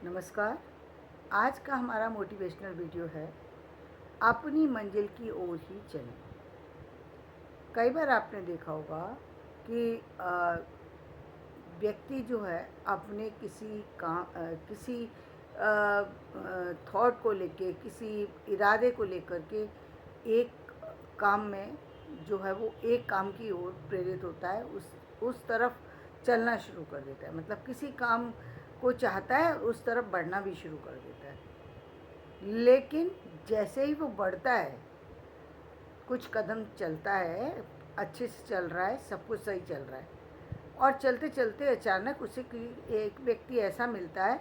नमस्कार। आज का हमारा मोटिवेशनल वीडियो है अपनी मंजिल की ओर ही चलें। कई बार आपने देखा होगा कि व्यक्ति जो है अपने किसी थॉट को लेके, किसी इरादे को लेकर के एक काम में जो है वो एक काम की ओर प्रेरित होता है, उस तरफ चलना शुरू कर देता है। मतलब किसी काम को चाहता है, उस तरफ बढ़ना भी शुरू कर देता है। लेकिन जैसे ही वो बढ़ता है, कुछ कदम चलता है, अच्छे से चल रहा है, सब कुछ सही चल रहा है, और चलते चलते अचानक उसे एक व्यक्ति ऐसा मिलता है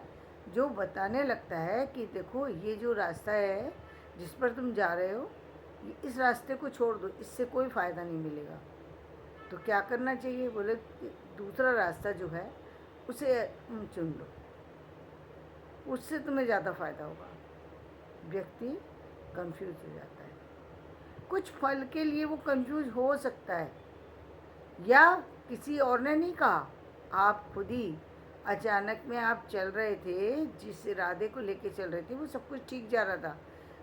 जो बताने लगता है कि देखो, ये जो रास्ता है जिस पर तुम जा रहे हो, इस रास्ते को छोड़ दो, इससे कोई फ़ायदा नहीं मिलेगा। तो क्या करना चाहिए? बोले कि दूसरा रास्ता जो है उसे चुन लो, उससे तुम्हें ज़्यादा फ़ायदा होगा। व्यक्ति कंफ्यूज हो जाता है। कुछ पल के लिए वो कंफ्यूज हो सकता है, या किसी और ने नहीं कहा, आप खुद ही अचानक में आप चल रहे थे, जिस इरादे को लेके चल रहे थे वो सब कुछ ठीक जा रहा था,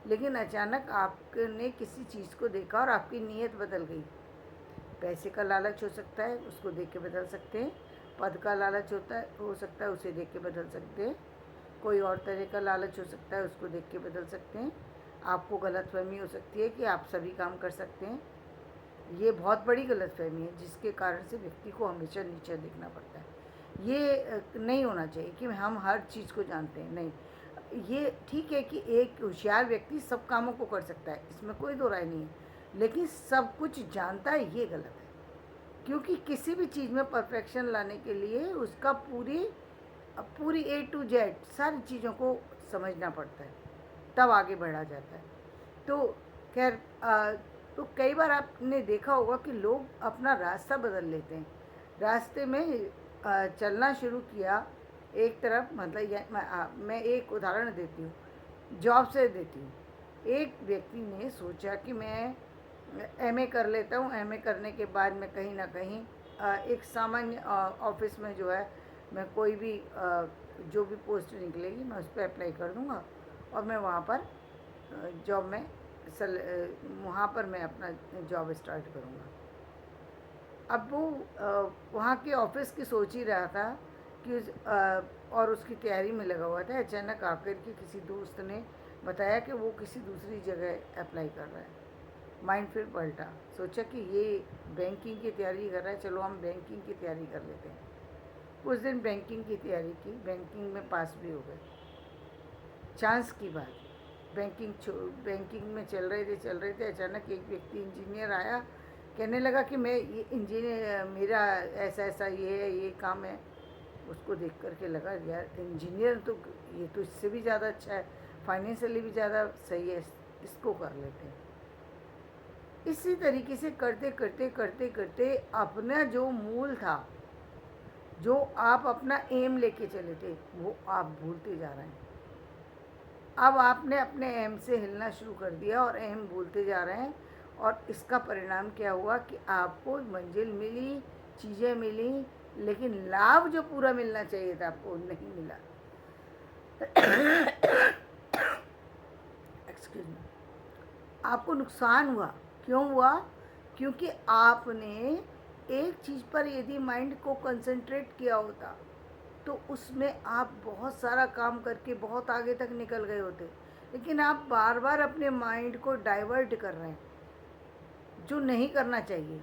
लेकिन अचानक आपने किसी चीज़ को देखा और आपकी नीयत बदल गई। पैसे का लालच हो सकता है, उसको देख के बदल सकते हैं। पद का लालच हो सकता है, उसे देख के बदल सकते हैं। कोई और तरह का लालच हो सकता है, उसको देख के बदल सकते हैं। आपको गलतफहमी हो सकती है कि आप सभी काम कर सकते हैं। ये बहुत बड़ी गलतफहमी है, जिसके कारण से व्यक्ति को हमेशा नीचे देखना पड़ता है। ये नहीं होना चाहिए कि हम हर चीज़ को जानते हैं, नहीं। ये ठीक है कि एक होशियार व्यक्ति सब कामों को कर सकता है, इसमें कोई दो राय नहीं है, लेकिन सब कुछ जानता है, ये गलत है। क्योंकि किसी भी चीज़ में परफेक्शन लाने के लिए उसका पूरी A to Z सारी चीज़ों को समझना पड़ता है, तब आगे बढ़ा जाता है। तो खैर, तो कई बार आपने देखा होगा कि लोग अपना रास्ता बदल लेते हैं। रास्ते में चलना शुरू किया एक तरफ, मतलब मैं एक उदाहरण देती हूँ, जॉब से देती हूँ। एक व्यक्ति ने सोचा कि मैं MA कर लेता हूँ, MA करने के बाद मैं कहीं ना कहीं एक सामान्य ऑफिस में जो है, मैं कोई भी जो भी पोस्ट निकलेगी मैं उस पर अप्लाई कर दूँगा, और मैं वहाँ पर जॉब में वहाँ पर मैं अपना जॉब स्टार्ट करूँगा। अब वो वहाँ के ऑफिस की सोच ही रहा था कि और उसकी तैयारी में लगा हुआ था। अचानक आकर के किसी दोस्त ने बताया कि वो किसी दूसरी जगह अप्लाई कर रहा है। माइंड फिर पलटा, सोचा कि ये बैंकिंग की तैयारी कर रहा है, चलो हम बैंकिंग की तैयारी कर लेते हैं। कुछ दिन बैंकिंग की तैयारी की, बैंकिंग में पास भी हो गए। चांस की बात, बैंकिंग में चल रहे थे, अचानक एक व्यक्ति इंजीनियर आया, कहने लगा कि मैं ये इंजीनियर, मेरा ऐसा ऐसा ये है, ये काम है। उसको देख करके लगा, यार इंजीनियर तो ये तो इससे भी ज़्यादा अच्छा है, फाइनेंशियली भी ज़्यादा सही है, इसको कर लेते हैं। इसी तरीके से करते करते करते करते अपना जो मूल था, जो आप अपना एम लेके चले थे, वो आप भूलते जा रहे हैं। अब आपने अपने एम से हिलना शुरू कर दिया और एम भूलते जा रहे हैं, और इसका परिणाम क्या हुआ कि आपको मंजिल मिली, चीज़ें मिली, लेकिन लाभ जो पूरा मिलना चाहिए था आपको नहीं मिला। Excuse me. आपको नुकसान हुआ। क्यों हुआ? क्योंकि आपने एक चीज़ पर यदि माइंड को कंसंट्रेट किया होता, तो उसमें आप बहुत सारा काम करके बहुत आगे तक निकल गए होते। लेकिन आप बार बार अपने माइंड को डाइवर्ट कर रहे हैं, जो नहीं करना चाहिए।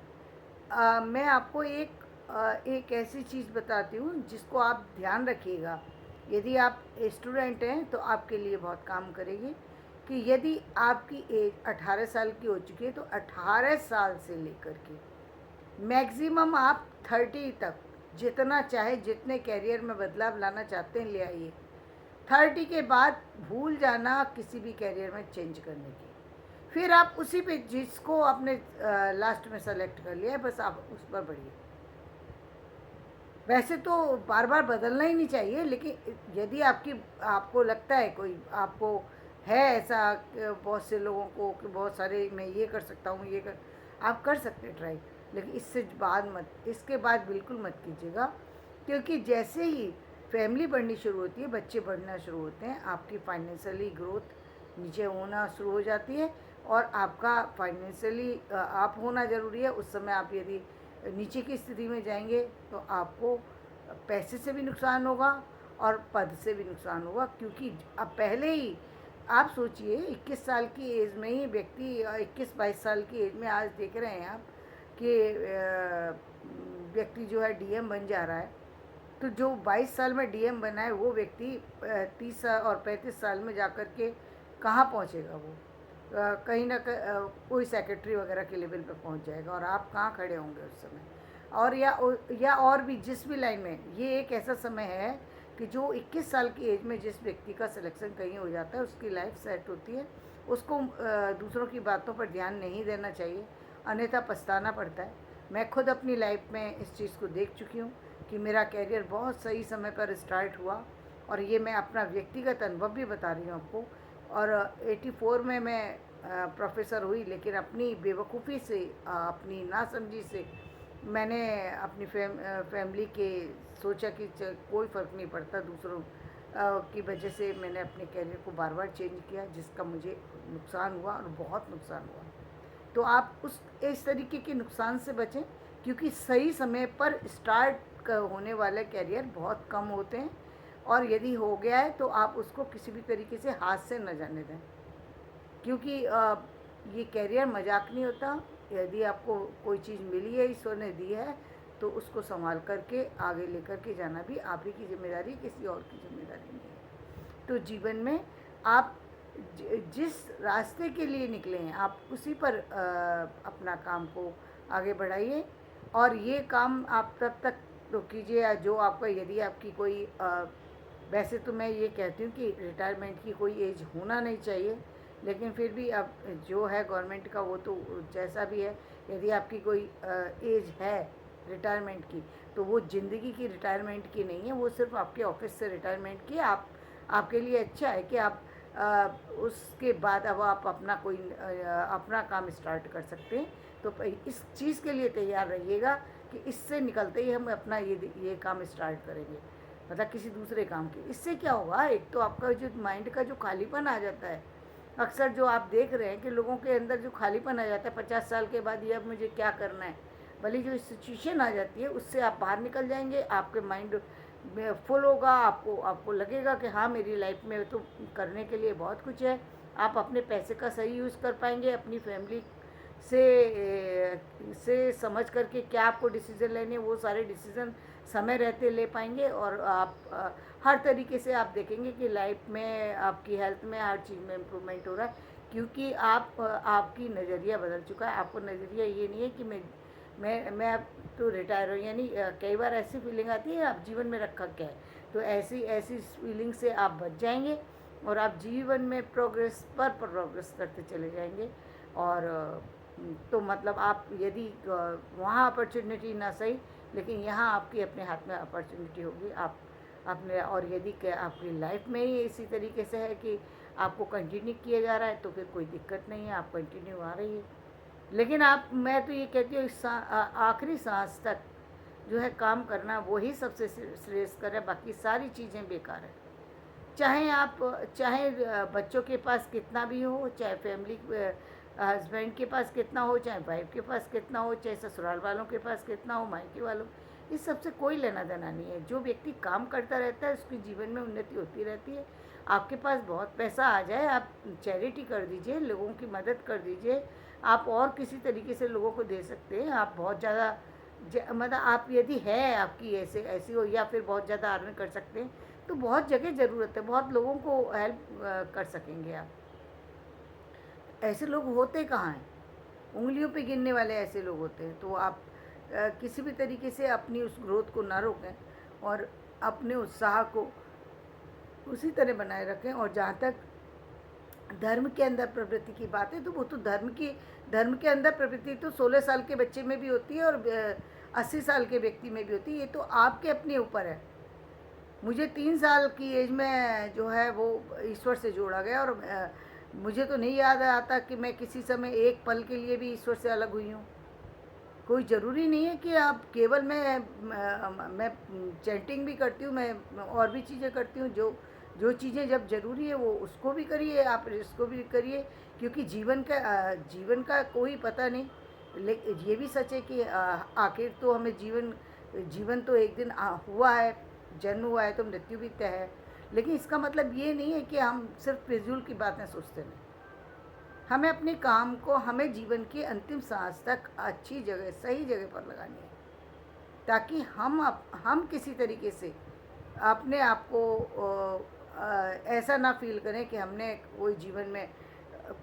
मैं आपको एक ऐसी चीज़ बताती हूँ जिसको आप ध्यान रखिएगा। यदि आप स्टूडेंट हैं तो आपके लिए बहुत काम करेगी, कि यदि आपकी एज 18 साल की हो चुकी है, तो 18 साल से लेकर के मैक्सिमम आप 30 तक जितना चाहे, जितने कैरियर में बदलाव लाना चाहते हैं ले आइए। 30 के बाद भूल जाना किसी भी कैरियर में चेंज करने की। फिर आप उसी पे, जिसको आपने लास्ट में सेलेक्ट कर लिया है, बस आप उस पर बढ़िए। वैसे तो बार बार बदलना ही नहीं चाहिए, लेकिन यदि आपको लगता है, कोई आपको है ऐसा, बहुत से लोगों को कि बहुत सारे मैं ये कर सकता हूँ, आप कर सकते हैं ट्राई, लेकिन इसके बाद बिल्कुल मत कीजिएगा। क्योंकि जैसे ही फैमिली बढ़नी शुरू होती है, बच्चे बढ़ना शुरू होते हैं, आपकी फाइनेंशियली ग्रोथ नीचे होना शुरू हो जाती है और आपका फाइनेंशियली आप होना ज़रूरी है। उस समय आप यदि नीचे की स्थिति में जाएंगे तो आपको पैसे से भी नुकसान होगा और पद से भी नुकसान होगा, क्योंकि अब पहले ही आप सोचिए 21 साल की एज में ही व्यक्ति 21-22 साल की एज में आज देख रहे हैं आप कि व्यक्ति जो है डीएम बन जा रहा है। तो जो 22 साल में डीएम बना है वो व्यक्ति 30 साल और 35 साल में जाकर के कहाँ पहुँचेगा? वो कहीं ना कोई सेक्रेटरी वगैरह के लेवल पे पहुँच जाएगा और आप कहाँ खड़े होंगे उस समय? और या और भी जिस भी लाइन में, ये एक ऐसा समय है कि जो 21 साल की एज में जिस व्यक्ति का सिलेक्शन कहीं हो जाता है उसकी लाइफ सेट होती है, उसको दूसरों की बातों पर ध्यान नहीं देना चाहिए, अन्यथा पछताना पड़ता है। मैं खुद अपनी लाइफ में इस चीज़ को देख चुकी हूँ कि मेरा कैरियर बहुत सही समय पर स्टार्ट हुआ और ये मैं अपना व्यक्तिगत अनुभव भी बता रही हूँ आपको। और 84 में मैं प्रोफेसर हुई, लेकिन अपनी बेवकूफ़ी से अपनी नासमझी से मैंने अपनी फैमिली के सोचा कि कोई फ़र्क नहीं पड़ता, दूसरों की वजह से मैंने अपने कैरियर को बार बार चेंज किया, जिसका मुझे नुकसान हुआ और बहुत नुकसान हुआ। तो आप उस इस तरीके के नुकसान से बचें, क्योंकि सही समय पर स्टार्ट होने वाले कैरियर बहुत कम होते हैं और यदि हो गया है तो आप उसको किसी भी तरीके से हाथ से न जाने दें, क्योंकि ये कैरियर मजाक नहीं होता। यदि आपको कोई चीज़ मिली है, ईश्वर ने दी है, तो उसको संभाल करके आगे लेकर के जाना भी आप ही की जिम्मेदारी, किसी और की जिम्मेदारी नहीं है। तो जीवन में आप जिस रास्ते के लिए निकले हैं आप उसी पर अपना काम को आगे बढ़ाइए और ये काम आप तब तक तो कीजिए जो आपका, यदि आपकी कोई वैसे तो मैं ये कहती हूँ कि रिटायरमेंट की कोई एज होना नहीं चाहिए, लेकिन फिर भी अब जो है गवर्नमेंट का वो तो जैसा भी है, यदि आपकी कोई एज है रिटायरमेंट की तो वो ज़िंदगी की रिटायरमेंट की नहीं है, वो सिर्फ आपके ऑफिस से रिटायरमेंट की। आपके लिए अच्छा है कि आप उसके बाद अब आप अपना कोई अपना काम स्टार्ट कर सकते हैं। तो इस चीज़ के लिए तैयार रहिएगा कि इससे निकलते ही हम अपना ये काम स्टार्ट करेंगे, मतलब किसी दूसरे काम की। इससे क्या होगा, एक तो आपका जो माइंड का जो खालीपन आ जाता है, अक्सर जो आप देख रहे हैं कि लोगों के अंदर जो खालीपन आ जाता है 50 साल के बाद, ये अब मुझे क्या करना है भली जो सिचुएशन आ जाती है उससे आप बाहर निकल जाएंगे, आपके माइंड में फुल होगा, आपको लगेगा कि हाँ मेरी लाइफ में तो करने के लिए बहुत कुछ है। आप अपने पैसे का सही यूज़ कर पाएंगे, अपनी फैमिली से समझ करके क्या आपको डिसीज़न लेने वो सारे डिसीज़न समय रहते ले पाएंगे और आप हर तरीके से आप देखेंगे कि लाइफ में आपकी हेल्थ में हर चीज़ में इम्प्रूवमेंट हो रहा है, क्योंकि आपकी नज़रिया बदल चुका है। आपको नज़रिया ये नहीं है कि मैं अब तो रिटायर हो, यानी कई बार ऐसी फीलिंग आती है आप जीवन में रखा क्या है, तो ऐसी फीलिंग से आप बच जाएंगे और आप जीवन में प्रोग्रेस करते चले जाएंगे। और तो मतलब आप यदि वहाँ अपॉर्चुनिटी ना सही, लेकिन यहाँ आपकी अपने हाथ में अपॉर्चुनिटी होगी। आप अपने, और यदि आपकी लाइफ में ही इसी तरीके से है कि आपको कंटिन्यू किया जा रहा है तो फिर कोई दिक्कत नहीं है, आप कंटिन्यू आ रही है। लेकिन मैं तो ये कहती हूँ आखिरी सांस तक जो है काम करना वही सबसे श्रेष्ठकर है, बाकी सारी चीज़ें बेकार है। चाहे बच्चों के पास कितना भी हो, चाहे फैमिली हस्बैंड के पास कितना हो, चाहे वाइफ के पास कितना हो, चाहे ससुराल वालों के पास कितना हो, मायके वालों, इस सबसे कोई लेना देना नहीं है। जो व्यक्ति काम करता रहता है उसके जीवन में उन्नति होती रहती है। आपके पास बहुत पैसा आ जाए, आप चैरिटी कर दीजिए, लोगों की मदद कर दीजिए, आप और किसी तरीके से लोगों को दे सकते हैं। आप बहुत ज़्यादा मतलब आप यदि है आपकी ऐसी हो या फिर बहुत ज़्यादा अर्न कर सकते हैं तो बहुत जगह ज़रूरत है, बहुत लोगों को हेल्प कर सकेंगे आप। ऐसे लोग होते कहाँ हैं, उंगलियों पे गिनने वाले ऐसे लोग होते हैं। तो आप किसी भी तरीके से अपनी उस ग्रोथ को ना रोकें और अपने उत्साह को उसी तरह बनाए रखें। और जहाँ तक धर्म के अंदर प्रवृत्ति की बात है तो वो तो धर्म के अंदर प्रवृत्ति तो 16 साल के बच्चे में भी होती है और 80 साल के व्यक्ति में भी होती है। ये तो आपके अपने ऊपर है। मुझे 3 साल की एज में जो है वो ईश्वर से जोड़ा गया और मुझे तो नहीं याद आता कि मैं किसी समय एक पल के लिए भी ईश्वर से अलग हुई हूँ। कोई ज़रूरी नहीं है कि आप केवल मैं चैंटिंग भी करती हूँ, मैं और भी चीज़ें करती हूँ। जो जो चीज़ें जब ज़रूरी है वो उसको भी करिए, आप इसको भी करिए, क्योंकि जीवन का कोई पता नहीं। ये भी सच है कि आखिर तो हमें जीवन तो एक दिन हुआ है, जन्म हुआ है तो मृत्यु भी तय है। लेकिन इसका मतलब ये नहीं है कि हम सिर्फ फिजूल की बातें सोचते रहें। हमें अपने काम को, हमें जीवन की अंतिम सांस तक अच्छी जगह, सही जगह पर लगानी है, ताकि हम किसी तरीके से अपने आप को ऐसा ना फील करें कि हमने कोई जीवन में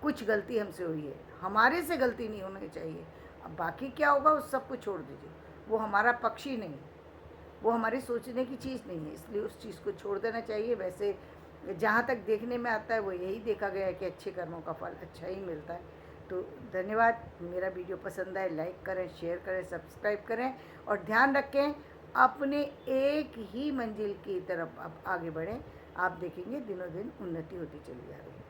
कुछ गलती हमसे हुई है। हमारे से गलती नहीं होनी चाहिए। अब बाकी क्या होगा उस सब को छोड़ दीजिए, वो हमारा पक्ष ही नहीं है, वो हमारी सोचने की चीज़ नहीं है, इसलिए उस चीज़ को छोड़ देना चाहिए। वैसे जहाँ तक देखने में आता है वो यही देखा गया है कि अच्छे कर्मों का फल अच्छा ही मिलता है। तो धन्यवाद। मेरा वीडियो पसंद आए लाइक करें, शेयर करें, सब्सक्राइब करें, और ध्यान रखें अपने एक ही मंजिल की तरफ आप आगे बढ़ें। आप देखेंगे दिनों दिन उन्नति होती चली जा रही है।